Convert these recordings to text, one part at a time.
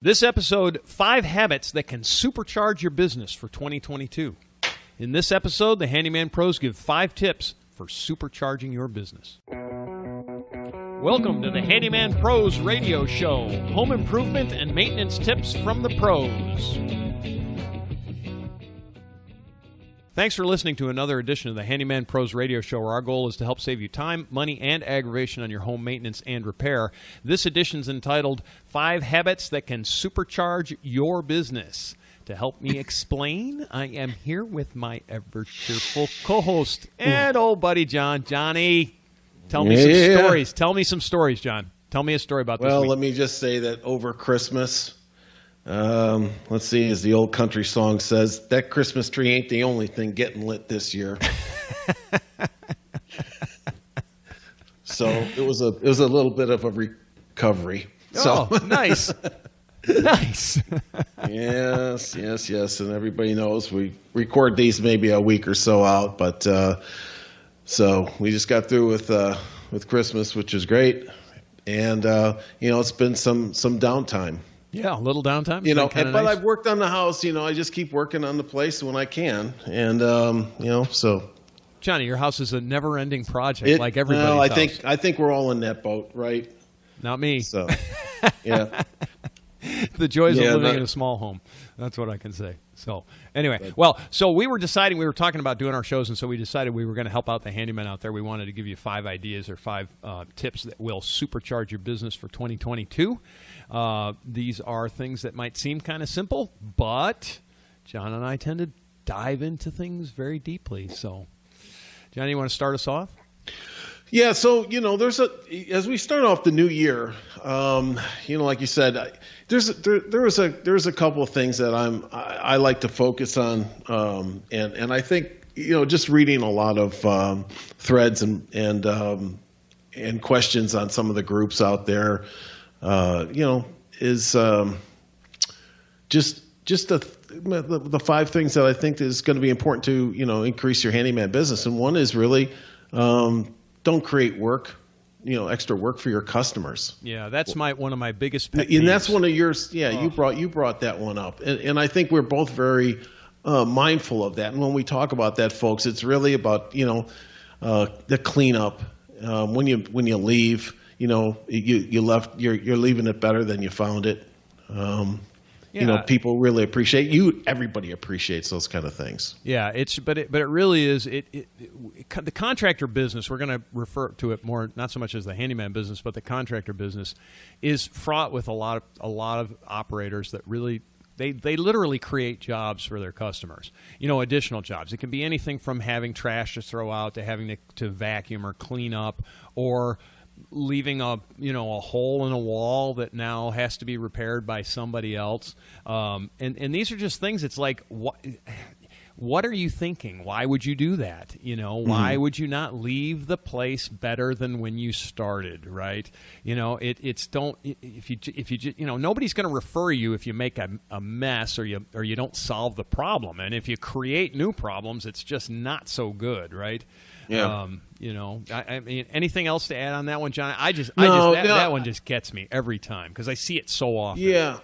This episode, 5 habits that can supercharge your business for 2022. In this episode, the Handyman Pros give 5 tips for supercharging your business. Welcome to the Handyman Pros radio show. Home improvement and maintenance tips from the pros. Thanks for listening to another edition of the Handyman Pros radio show, where our goal is to help save you time, money, and aggravation on your home maintenance and repair. This edition is entitled 5 Habits That Can Supercharge Your Business. To help me explain, I am here with my ever-cheerful co-host and old buddy, John. Johnny, tell me some stories. Tell me some stories, John. Tell me a story about this week. Well, let me just say that over Christmas, let's see, as the old country song says, that Christmas tree ain't the only thing getting lit this year. So it was a little bit of a recovery. Oh, so. Nice. Nice. Yes. And everybody knows we record these maybe a week or so out, but so we just got through with Christmas, which is great. And it's been some downtime. Yeah, a little downtime. But nice. I've worked on the house. I just keep working on the place when I can, and so. Johnny, your house is a never-ending project, like everybody's house. I think we're all in that boat, right? Not me. So, yeah. The joys of living in a small home. That's what I can say. So anyway, so we were talking about doing our shows, and so we decided we were going to help out the handyman out there. We wanted to give you 5 ideas or 5 tips that will supercharge your business for 2022. These are things that might seem kind of simple, but John and I tend to dive into things very deeply. So, Johnny, you want to start us off? Yeah, so as we start off the new year, like you said, there's a couple of things that I like to focus on, and I think just reading a lot of threads and questions on some of the groups out there, is just the 5 things that I think is going to be important to increase your handyman business, and one is really don't create work, extra work for your customers. Yeah, that's one of my biggest pet peeves. And that's one of yours. Yeah, you brought that one up, and I think we're both very mindful of that. And when we talk about that, folks, it's really about the cleanup. When you leave, you're leaving it better than you found it. People really appreciate you. Everybody appreciates those kind of things. Yeah, but it really is. The contractor business, we're going to refer to it more, not so much as the handyman business, but the contractor business is fraught with a lot of operators that really they literally create jobs for their customers. Additional jobs. It can be anything from having trash to throw out to having to vacuum or clean up, or leaving a hole in a wall that now has to be repaired by somebody else. And these are just things. It's like, what are you thinking? Why would you do that? Why would you not leave the place better than when you started? Right? Nobody's going to refer you if you make a mess or you don't solve the problem. And if you create new problems, it's just not so good. Right? Yeah. I mean, anything else to add on that one, John? That one just gets me every time because I see it so often. Yeah.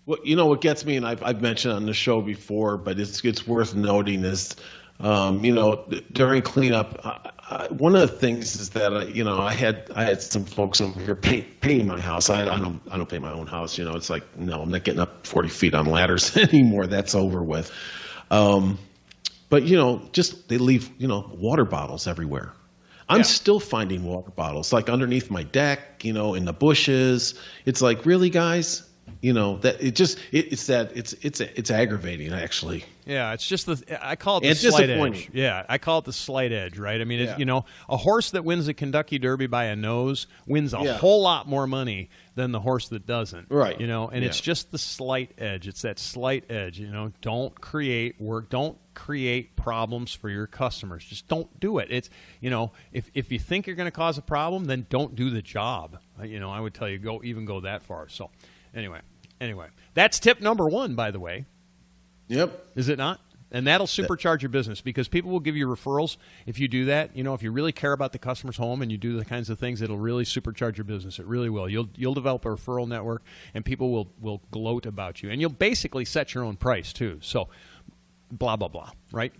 Well, what gets me, and I've mentioned on the show before, but it's worth noting is, during cleanup, one of the things is that I had some folks over here painting my house. I don't paint my own house. It's like, no, I'm not getting up 40 feet on ladders anymore. That's over with. But, just they leave, water bottles everywhere. I'm still finding water bottles, like underneath my deck, in the bushes. It's like, really, guys? It's aggravating, actually. Yeah, it's just I call it the slight edge. Yeah, I call it the slight edge, right? I mean, a horse that wins the Kentucky Derby by a nose wins a whole lot more money than the horse that doesn't. Right. It's just the slight edge. It's that slight edge. Don't create work. Don't create problems for your customers. Just don't do it. It's if you think you're going to cause a problem, then don't do the job. I would tell you go that far. So anyway, that's tip number 1, by the way. Yep. Is it not? And that'll supercharge your business because people will give you referrals if you do that. You know, if you really care about the customer's home and you do the kinds of things, it'll really supercharge your business. It really will. You'll develop a referral network, and people will gloat about you. And you'll basically set your own price too. So, blah blah blah, right?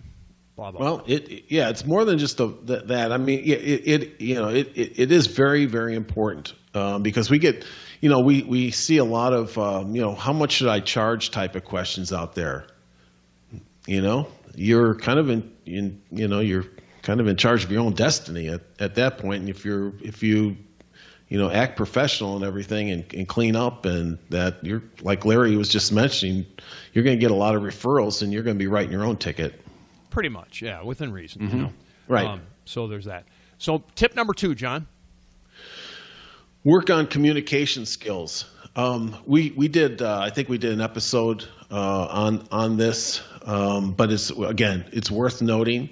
Blah blah. Well, blah. it's more than just that. I mean, it is very, very important because we get, we see a lot of how much should I charge type of questions out there. You're kind of you're kind of in charge of your own destiny at that point. And if you act professional and everything and clean up, and that, you're like Larry was just mentioning, you're going to get a lot of referrals and you're going to be writing your own ticket. Pretty much, yeah, within reason. Mm-hmm. Right. So there's that. So tip number 2, John. Work on communication skills. We did. I think we did an episode on this, but it's worth noting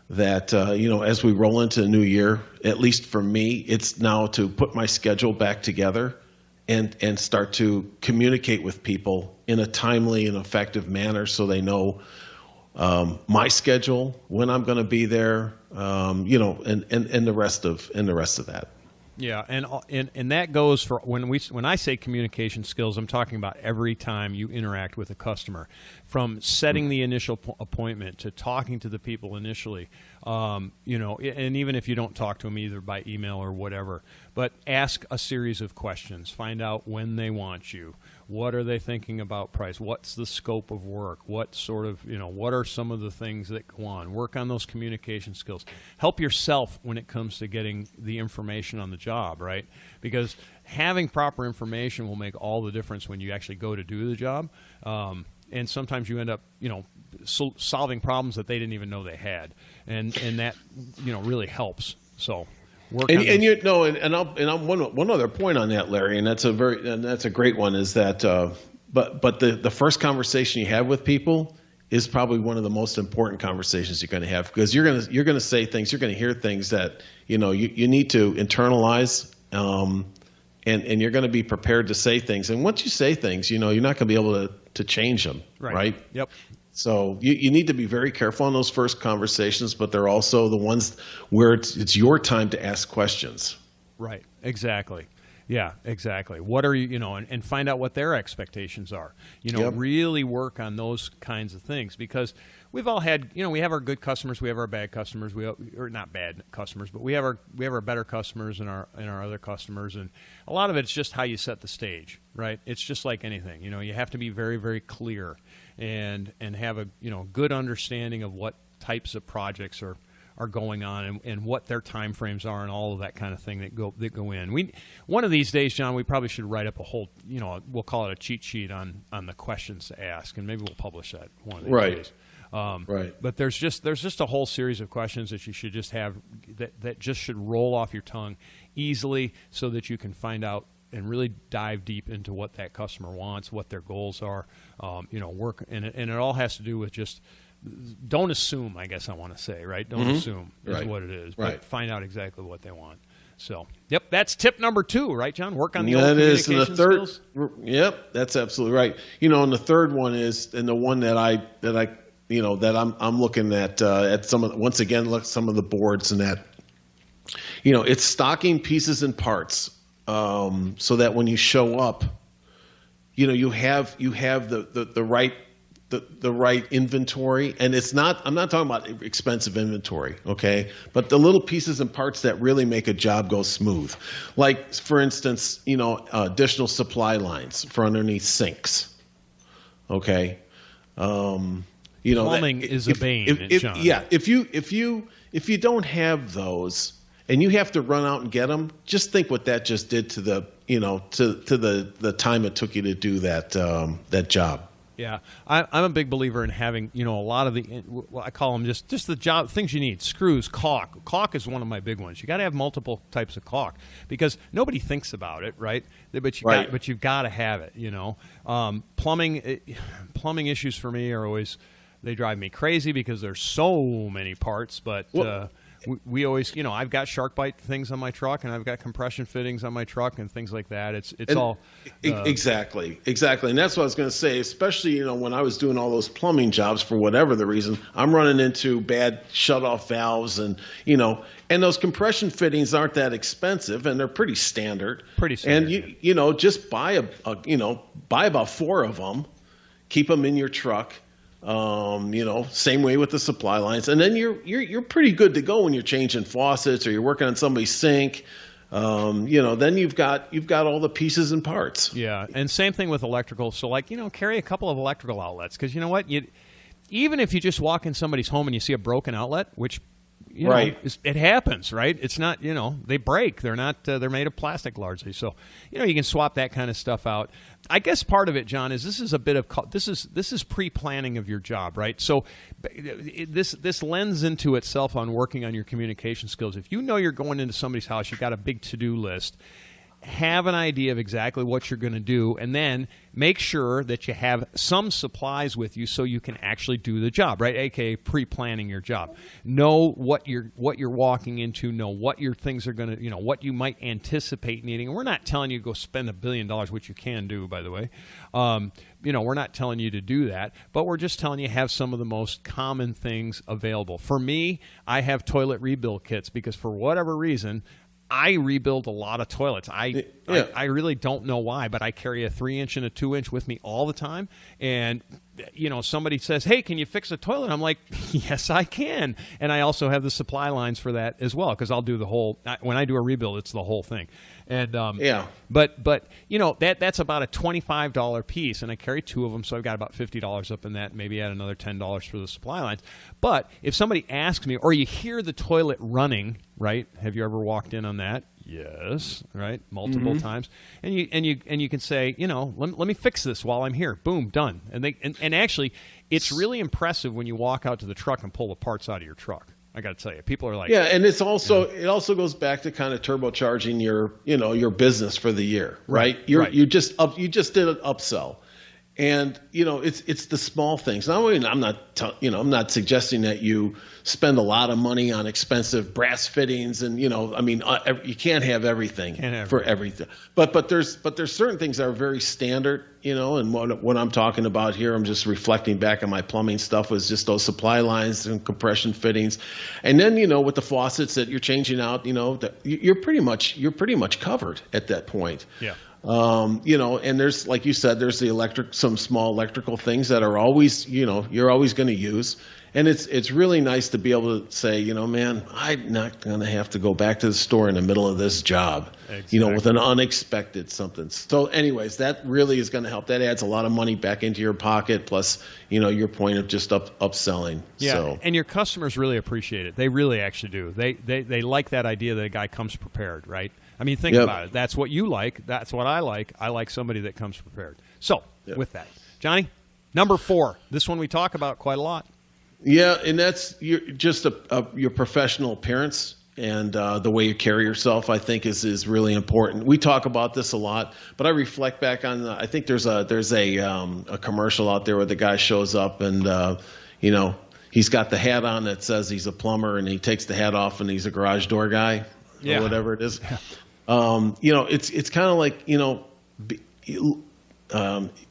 that as we roll into the new year, at least for me, it's now to put my schedule back together and start to communicate with people in a timely and effective manner, so they know my schedule, when I'm going to be there, and the rest of that. Yeah, and that goes for when I say communication skills, I'm talking about every time you interact with a customer, from setting the initial appointment to talking to the people initially, and even if you don't talk to them either by email or whatever, but ask a series of questions, find out when they want you, what are they thinking about price, what's the scope of work, what sort of, what are some of the things that go on, work on those communication skills, help yourself when it comes to getting the information on the job, right? Because having proper information will make all the difference when you actually go to do the job. And sometimes you end up, solving problems that they didn't even know they had, and that, really helps. So, one other point on that, Larry, and that's a great one, is that, but the first conversation you have with people is probably one of the most important conversations you're going to have, because you're going to say things, you're going to hear things that you need to internalize. And you're going to be prepared to say things. And once you say things, you're not going to be able to change them, right? Yep. So you need to be very careful on those first conversations, but they're also the ones where it's your time to ask questions. Right. Exactly. Yeah, exactly. What are you, and find out what their expectations are. Yep. Really work on those kinds of things, because we've all had, we have our good customers, we have our bad customers, or not bad customers, but we have our better customers and our other customers, and a lot of it's just how you set the stage, right? It's just like anything, you have to be very, very clear and have a good understanding of what types of projects are going on and what their time frames are and all of that kind of thing that go in. One of these days, John, we probably should write up a whole, we'll call it a cheat sheet on the questions to ask, and maybe we'll publish that one of these days. Right. But there's just a whole series of questions that you should just have that just should roll off your tongue easily, so that you can find out and really dive deep into what that customer wants, what their goals are, work. And it all has to do with just, don't assume, I guess I want to say, right? Don't assume is what it is, but find out exactly what they want. So, yep, that's tip number 2, right, John? Work on the old communication skills. Yep, that's absolutely right. And the third one is, and the one that I'm looking at some of, once again, some of the boards, and that, it's stocking pieces and parts, so that when you show up, you have the right inventory. And I'm not talking about expensive inventory, okay? But the little pieces and parts that really make a job go smooth. Like, for instance, additional supply lines for underneath sinks, okay? Plumbing is a bane, John. Yeah, if you don't have those and you have to run out and get them, just think what that just did to the the time it took you to do that job. Yeah, I'm a big believer in having, a lot of I call them just the job things you need: screws, caulk. Caulk is one of my big ones. You got to have multiple types of caulk, because nobody thinks about it, right? But you've got to have it. Plumbing issues for me are always, they drive me crazy because there's so many parts. But we always, I've got shark bite things on my truck, and I've got compression fittings on my truck, and things like that. It's all exactly, and that's what I was going to say. Especially when I was doing all those plumbing jobs, for whatever the reason, I'm running into bad shutoff valves, and and those compression fittings aren't that expensive, and they're pretty standard. And just buy buy about 4 of them, keep them in your truck. Same way with the supply lines, and then you're pretty good to go when you're changing faucets or you're working on somebody's sink. Then you've got all the pieces and parts. Yeah, and same thing with electrical. So carry a couple of electrical outlets, because you know what, even if you just walk in somebody's home and you see a broken outlet, which it happens, right? It's not, they break. They're not. They're made of plastic largely, so you can swap that kind of stuff out. I guess part of it, John, is this is a bit of this is pre-planning of your job, right? So this lends into itself on working on your communication skills. If you know you're going into somebody's house, you've got a big to-do list. Have an idea of exactly what you're going to do, and then make sure that you have some supplies with you so you can actually do the job, right? AKA pre-planning your job. Know what you're walking into. Know what your things are going to, what you might anticipate needing. And we're not telling you to go spend $1 billion, which you can do, by the way. We're not telling you to do that, but we're just telling you have some of the most common things available. For me, I have toilet rebuild kits because for whatever reason, I rebuild a lot of toilets. I really don't know why, but I carry a 3-inch and a 2-inch with me all the time. And, somebody says, hey, can you fix a toilet? I'm like, yes, I can. And I also have the supply lines for that as well, because I'll do the whole, when I do a rebuild, it's the whole thing. And but that's about a $25 piece, and I carry 2 of them, so I've got about $50 up in that. Maybe add another $10 for the supply lines. But if somebody asks me, or you hear the toilet running, right? Have you ever walked in on that? Yes, right, multiple times, and you can say, let me fix this while I'm here. Boom, done. And actually, it's really impressive when you walk out to the truck and pull the parts out of your truck. I got to tell you, people are like, and it also goes back to kind of turbocharging your business for the year, right? You just did an upsell. And it's the small things. I'm not suggesting that you spend a lot of money on expensive brass fittings, and you can't have everything for everything. But there's certain things that are very standard, and what I'm talking about here, I'm just reflecting back on my plumbing stuff, was just those supply lines and compression fittings, and then with the faucets that you're changing out, that you're pretty much covered at that point. Yeah. And there's, like you said, there's some small electrical things that are always, you're always going to use. And it's really nice to be able to say, man, I'm not going to have to go back to the store in the middle of this job, with an unexpected something. So anyways, that really is going to help. That adds a lot of money back into your pocket. Plus, your point of just upselling. Yeah. So. And your customers really appreciate it. They really actually do. They like that idea that a guy comes prepared, right? I mean, think about it. That's what you like. That's what I like. I like somebody that comes prepared. So, with that, Johnny, number 4. This one we talk about quite a lot. Yeah, and that's your professional appearance, and the way you carry yourself, I think, is really important. We talk about this a lot, but I reflect back on. I think there's a commercial out there where the guy shows up and he's got the hat on that says he's a plumber, and he takes the hat off and he's a garage door guy, or whatever it is. It's kind of like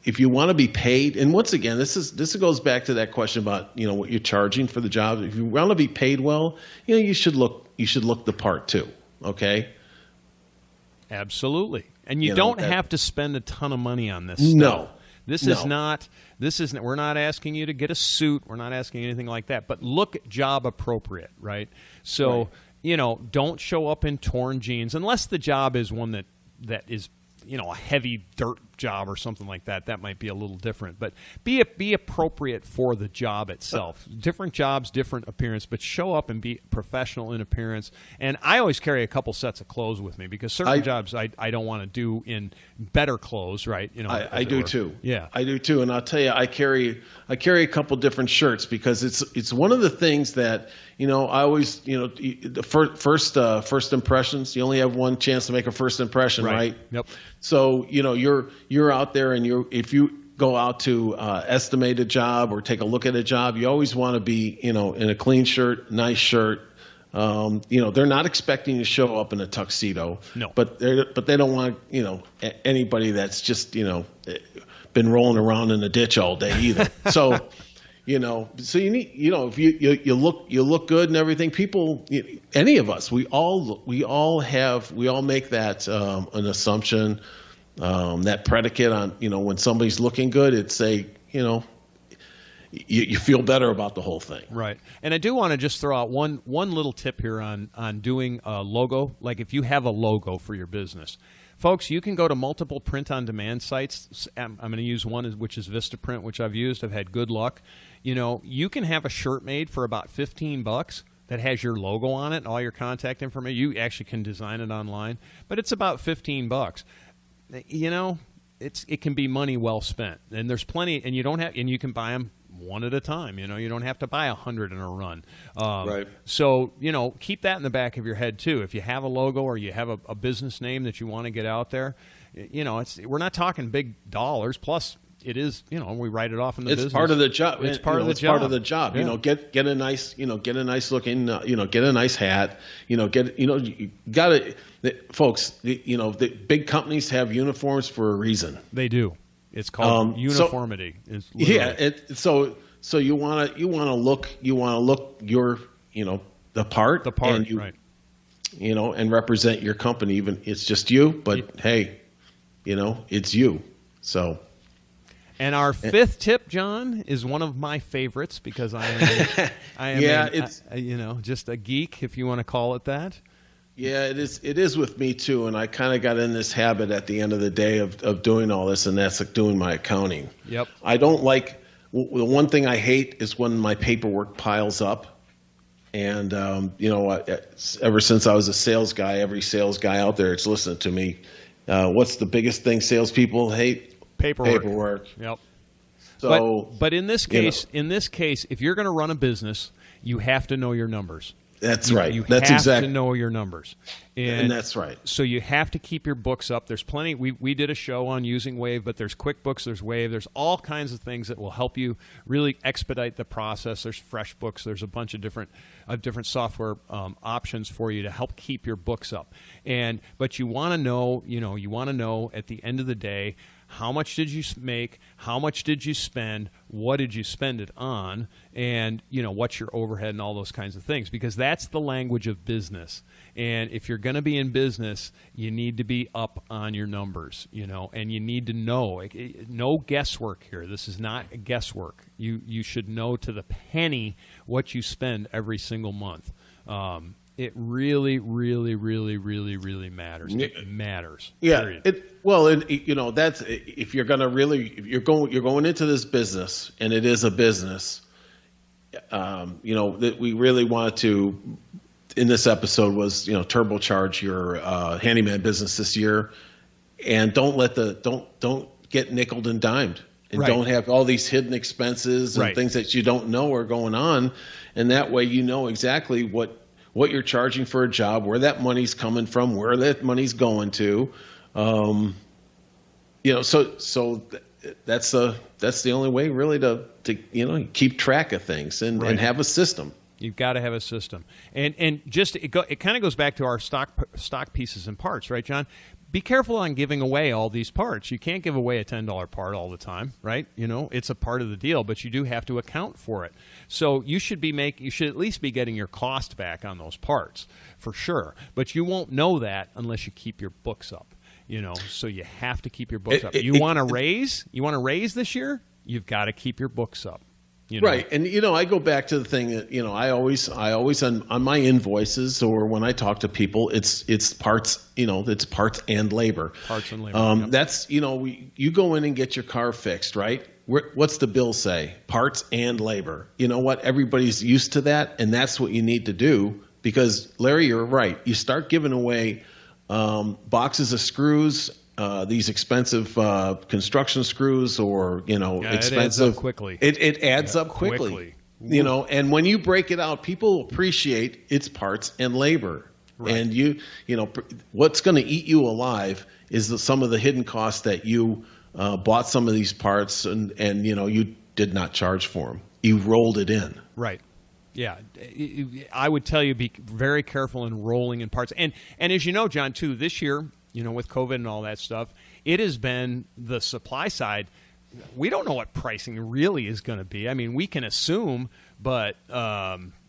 if you want to be paid, and once again, this goes back to that question about what you're charging for the job. If you want to be paid well, you should look the part too. Okay. Absolutely, and you don't have to spend a ton of money on this. No. Stuff. This isn't. We're not asking you to get a suit. We're not asking anything like that. But look job appropriate, right? So. Right. Don't show up in torn jeans unless the job is one that is, a heavy dirt job or something like that. That might be a little different, but be appropriate for the job itself. Different jobs, different appearance, but show up and be professional in appearance. And I always carry a couple sets of clothes with me because certain jobs I don't want to do in better clothes, right? I do too. Yeah, I do too. And I'll tell you, I carry a couple different shirts because it's one of the things that I always the first impressions. You only have one chance to make a first impression, right? Yep. So you're out there, and if you go out to estimate a job or take a look at a job, you always want to be in a clean shirt, nice shirt, They're not expecting you to show up in a tuxedo. No. But they don't want anybody that's just been rolling around in the ditch all day either. So. So you need, if you look good and everything. People, any of us, we all make that an assumption, that predicate on, when somebody's looking good, it's you feel better about the whole thing. Right. And I do want to just throw out one little tip here on doing a logo. Like if you have a logo for your business. Folks, you can go to multiple print-on-demand sites. I'm going to use one, which is Vistaprint, which I've used. I've had good luck. You can have a shirt made for about $15 that has your logo on it and all your contact information. You actually can design it online, but it's about $15. It can be money well spent. And there's plenty, and you can buy them one at a time. You don't have to buy 100 in a run. Right. So, keep that in the back of your head too. If you have a logo or you have a business name that you want to get out there, we're not talking big dollars. Plus, it is, we write it off in the business. It's part of the job. It's part of the job. Part of the job. Yeah. Get a nice, get a nice looking, get a nice hat. You got to, folks. The big companies have uniforms for a reason. They do. It's called uniformity. So you want to look your the part and right. And represent your company. Even it's just you, but hey, it's you. So. And our fifth tip, John, is one of my favorites because I am just a geek, if you want to call it that. Yeah, it is. It is with me too, and I kind of got in this habit at the end of the day of doing all this, and that's like doing my accounting. Yep. I don't like the one thing I hate is when my paperwork piles up, and ever since I was a sales guy, every sales guy out there that's listening to me, what's the biggest thing salespeople hate? Paperwork. Yep. So, but in this case, if you're going to run a business, you have to know your numbers. That's right. You That's have to know your numbers. And that's right. So you have to keep your books up. There's plenty. We did a show on using Wave, but there's QuickBooks, there's Wave. There's all kinds of things that will help you really expedite the process. There's FreshBooks. There's a bunch of different software options for you to help keep your books up. But you want to know, at the end of the day, how much did you make? How much did you spend? What did you spend it on? And, what's your overhead and all those kinds of things? Because that's the language of business. And if you're going to be in business, you need to be up on your numbers, and you need to know. No guesswork here. This is not guesswork. You should know to the penny what you spend every single month. It really, really, really, really, really matters. It matters. Yeah. Period. That's if you're going to really, if you're going into this business, and it is a business. That we really wanted to, in this episode, was turbocharge your handyman business this year, and don't get nickeled and dimed, and don't have all these hidden expenses and things that you don't know are going on, and that way exactly what you're charging for a job, where that money's coming from, where that money's going to. So that's the only way really to keep track of things and have a system. You've got to have a system, and just it kind of goes back to our stock pieces and parts, right, John? Be careful on giving away all these parts. You can't give away a $10 part all the time, right? It's a part of the deal, but you do have to account for it. So you should at least be getting your cost back on those parts for sure. But you won't know that unless you keep your books up. So you have to keep your books up. You want to raise this year? You've got to keep your books up. Right. And, I go back to the thing that, I always on my invoices or when I talk to people, it's parts, it's parts and labor. Parts and labor. Yep. That's, you go in and get your car fixed, right? What's the bill say? Parts and labor. You know what? Everybody's used to that. And that's what you need to do because, Larry, you're right. You start giving away boxes of screws, these expensive construction screws, or expensive. It adds up quickly. It adds up quickly. And when you break it out, people appreciate its parts and labor. Right. And what's going to eat you alive is some of the hidden costs that you bought some of these parts and you did not charge for them. You rolled it in. Right. Yeah, I would tell you be very careful in rolling in parts. And as you know, John, too, this year, with COVID and all that stuff, it has been the supply side. We don't know what pricing really is going to be. I mean, we can assume, but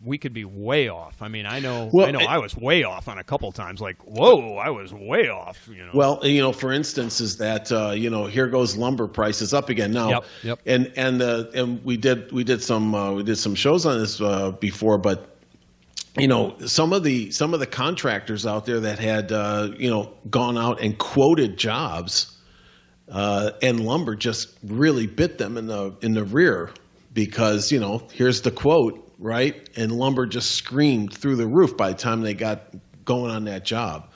we could be way off. I mean, I know I was way off on a couple of times. Like, whoa, I was way off. Well, for instance, is that here goes lumber prices up again now. Yep. And we did some shows on this before, but some of the contractors out there that had gone out and quoted jobs, and lumber just really bit them in the rear because here's the quote, right, and lumber just screamed through the roof by the time they got going on that job.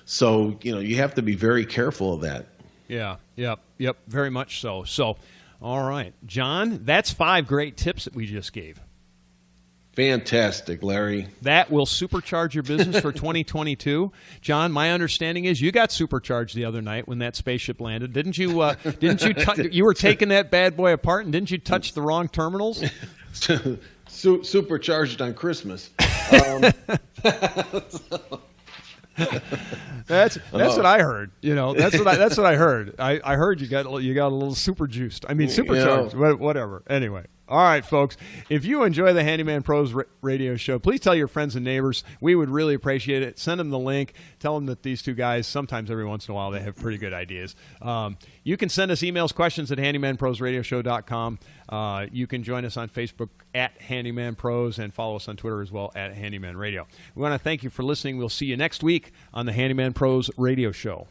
So you have to be very careful of that. Yeah, yep, very much so. So, all right, John, that's 5 great tips that we just gave. Fantastic, Larry. That will supercharge your business for 2022. John, my understanding is you got supercharged the other night when that spaceship landed. Didn't you? You were taking that bad boy apart, and didn't you touch the wrong terminals? Supercharged on Christmas. That's what I heard. That's what I heard. I heard you got a little super juiced. I mean, supercharged. Whatever. Anyway. All right, folks. If you enjoy the Handyman Pros radio show, please tell your friends and neighbors. We would really appreciate it. Send them the link. Tell them that these two guys, sometimes every once in a while, they have pretty good ideas. You can send us emails, questions at handymanprosradioshow.com. You can join us on Facebook at Handyman Pros and follow us on Twitter as well at Handyman Radio. We want to thank you for listening. We'll see you next week on the Handyman Pros radio show.